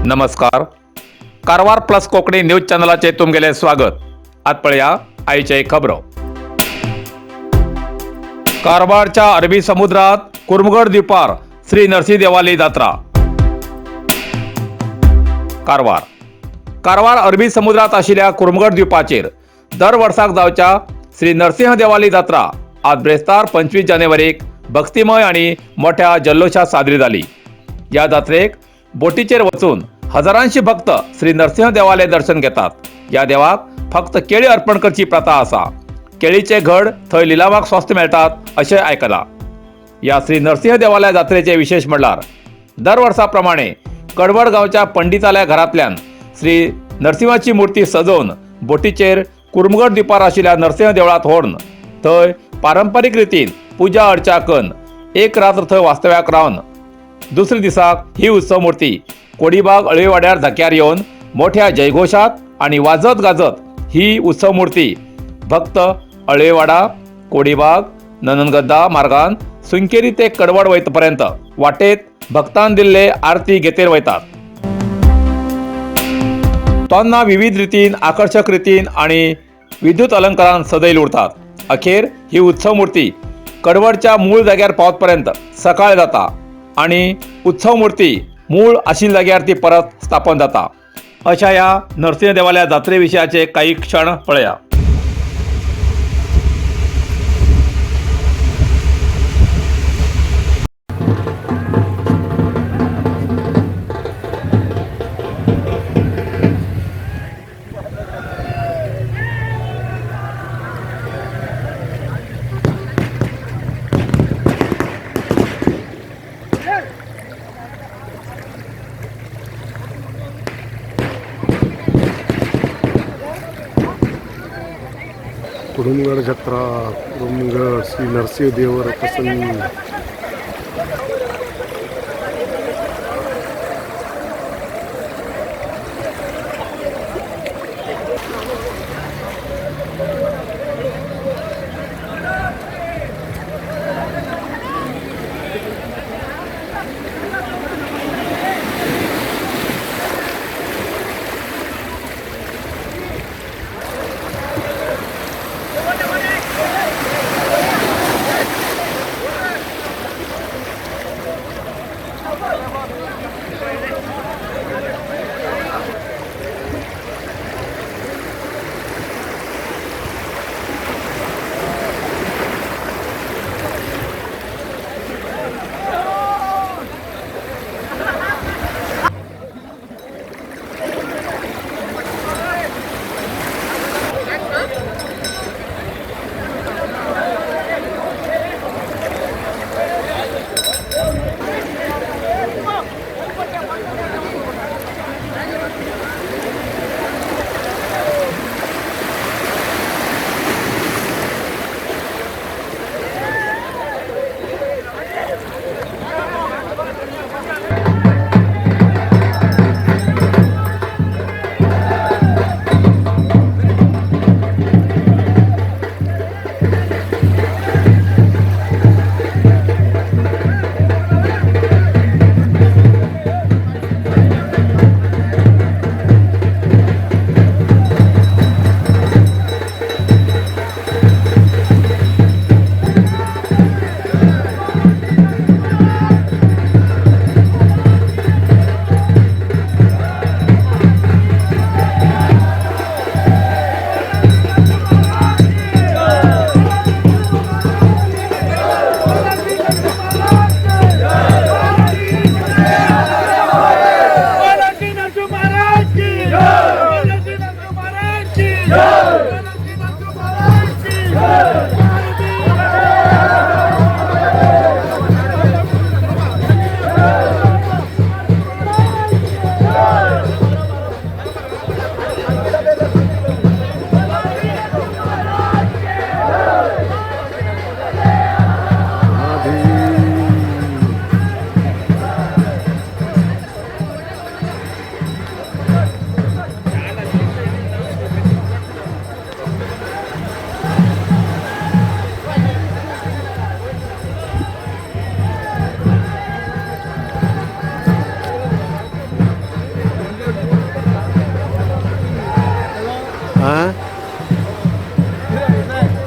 नमस्कार. Karwar plus Konkani news चॅनलाचे तुमगेले स्वागत. आत पळया आईचे खबरो. कारवारच्या अरबी समुद्रात कुर्मगड द्वीपार श्री नरसिंह देवाली जात्रा. कारवार अरबी समुद्रात आशिल्ल्या कुर्मगड द्वीपाचेर दर वर्साक जावच्या श्री नरसिंह देवाली जात्रा आज ब्रेस्तार 25 जानेवारीक भक्तिमय आणि मोठ्या जल्लोषात साजरी जाली. या जात्रेक बोटीचेर वचून हजारांशी भक्त श्री नरसिंह देवाले दर्शन घेतात. या देवाक फक्त केळी अर्पण करची प्रथा आसा. केळीचे घड थंय लिलावाक स्वस्त मेळटात अशें आयकलां. या श्री नरसिंह देवालय जात्रेचे विशेष म्हणल्यार दर वर्सा प्रमाणे कडवड गांवच्या पंडिताल्या घरांतल्यान श्री नरसिंहाची मुर्ती सजोवन बोटीचेर कुर्मगड द्वीपार आशिल्ल्या नरसिंह देवळात व्हरून थंय पारंपारीक रितीन पुजा अर्चा करून एक रात्र थंय वास्तव्याक रावन दुसरे दिसाक ही उत्सव मूर्ती कोडीबाग अळवेवाड्यार धक्यार येवन मोठ्या जयघोषात आणि वाजत गाजत ही उत्सव मूर्ती भक्त अळवेवाडा, कोडीबाग, नननगद्दा मार्गान सुंकेरी ते कडवड वयतपर्यंत वाटेत भक्तान दिल्ले आरती घेतेर वयतात. तोन्ना विविध रितीन आकर्षक रितीन आणि विद्युत अलंकारान सजयली उरतात. अखेर ही उत्सव मूर्ती कडवडच्या मूळ जाग्यार पावतपर्यंत सकाळ जाता आणि उत्सव मूर्ती मूळ आशिल्ल्या जाग्यार ती परत स्थापन जाता. अशा या नरसिंह देवालय जात्रे विशयाचे काही क्षण पळया. कुरुमगड जत्रा, कुरुमगड श्री नरसिंह देवर प्रसन्न.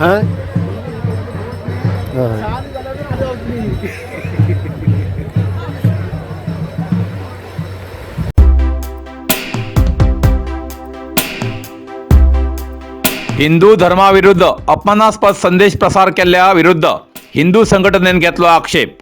हां हां हिंदू धर्माविरुद्ध अपमानास्पद संदेश प्रसार केल्या विरुद्ध हिंदू संघटनेने घेतला आक्षेप.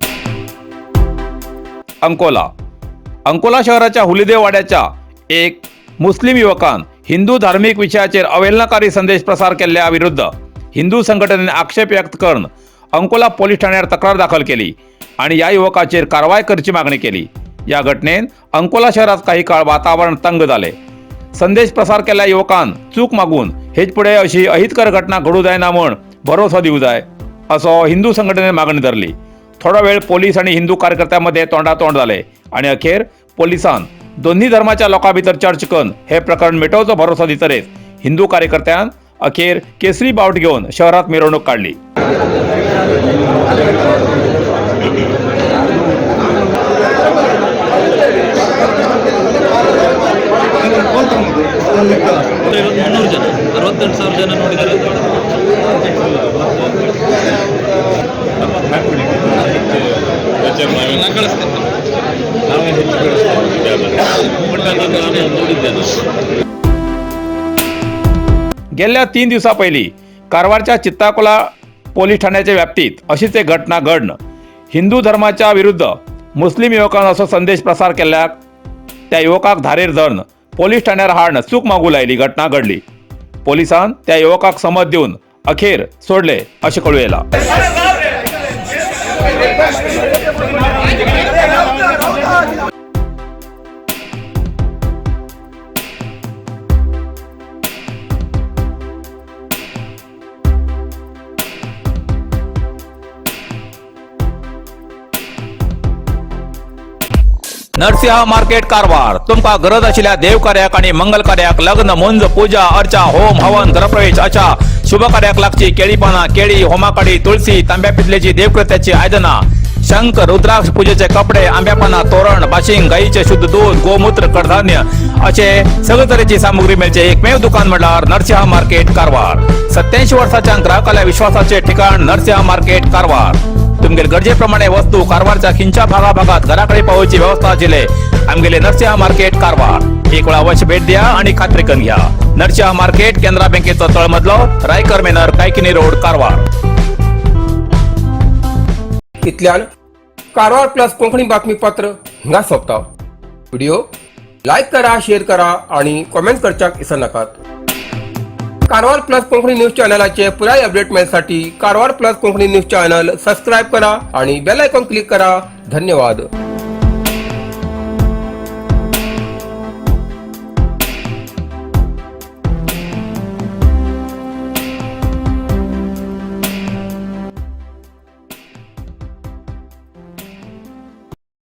अंकोला शहराच्या हुलिदेव वाड्याच्या एक मुस्लिम युवकान हिंदू धार्मिक विषयाचेर अवहेलनाकारी संदेश प्रसार केल्या विरुद्ध हिंदू संघटनेने आक्षेप व्यक्त करून अंकोला पोलीस ठाण्यात तक्रार दाखल केली आणि या युवकाचेर कारवाई करची मागणी केली. या घटनेत अंकोला शहरात काही काळ वातावरण तंग झाले. संदेश प्रसार केल्या युवकान चूक मागून हेच पुढे अशी अहितकर घटना घडू जायना म्हण भरोसा दिवू जाय असो हिंदू संघटनेने मागणी धरली. थोडा वेळ पोलीस आणि हिंदू कार्यकर्त्यांमध्ये तोंडातोंड झाले आणि अखेर पोलिसांन दोन्ही धर्माच्या लोकां भितर चर्चा करून हे प्रकरण मिटवचो भरोसा दितरेच हिंदू कार्यकर्त्यान अखेर केसरी बावट घेऊन शहरात मिरवणूक काढली. गेल्या 3 दिवसा पहिली कारवारच्या चित्ताकोला पोलीस ठाण्याच्या व्याप्तीत अशीच एक घटना घडणं. हिंदू धर्माच्या विरुद्ध मुस्लिम युवकान असो संदेश प्रसार केल्याक त्या युवकाक धारेर धरून पोलीस ठाण्यार हाडून चूक मागू लायली घटना घडली. पोलिसांन त्या युवकाक समज दिवन अखेर सोडले अशें कळून येला. नरसिंह मार्केट कारवार तुमका गरज आशिल्ल्या देव कार्याक आणि मंगल कार्याक लग्न मुंज पूजा अर्चा होम हवन गृहप्रवेश अशा शुभ कार्याक लागची केळी पाना केळी होमाकडी तुळसी तांब्या पितलेची देवकृत्याची आयदना शंख रुद्राक्ष पूजेचे कपडे आंब्या पाना तोरण बाशिंग गाईचे शुद्ध दूध गोमूत्र कडधान्य असे सगळे तरेची सामुग्री मेळचे एकमेव दुकान म्हणल्यार नरसिंह मार्केट कारवार. 87 वर्षांच्या ग्राहकाला विश्वासाचे ठिकाण नरसिंह मार्केट कारवार. तुमगेर गरजेप्रमाणे वस्तू कारवारच्या खिंच्या भागात घराकडे पावोवची व्यवस्था आशिल्ले आमगेले नरसिंह मार्केट कारवार. एक वेळ अवश्य भेट द्या आणि खात्री करून घ्या. नरसिंह मार्केट केंद्रा बँकेचो तळमजलो रायकर मेनर कायकिनी रोड कारवार. इतल्यान कारवार प्लस कोंकणी बातमीपत्र हिंगा सोंपता. व्हिडिओ लाईक करा, शेअर करा आणि कमेंट करच्याक विसरू नकात. कारवार प्लस कोंकणी न्यूज चॅनलाचे पुराय अपडेट मिळण्यासाठी Karwar plus Konkani news channel subscribe करा आणि बेल आयकॉन क्लिक करा. धन्यवाद.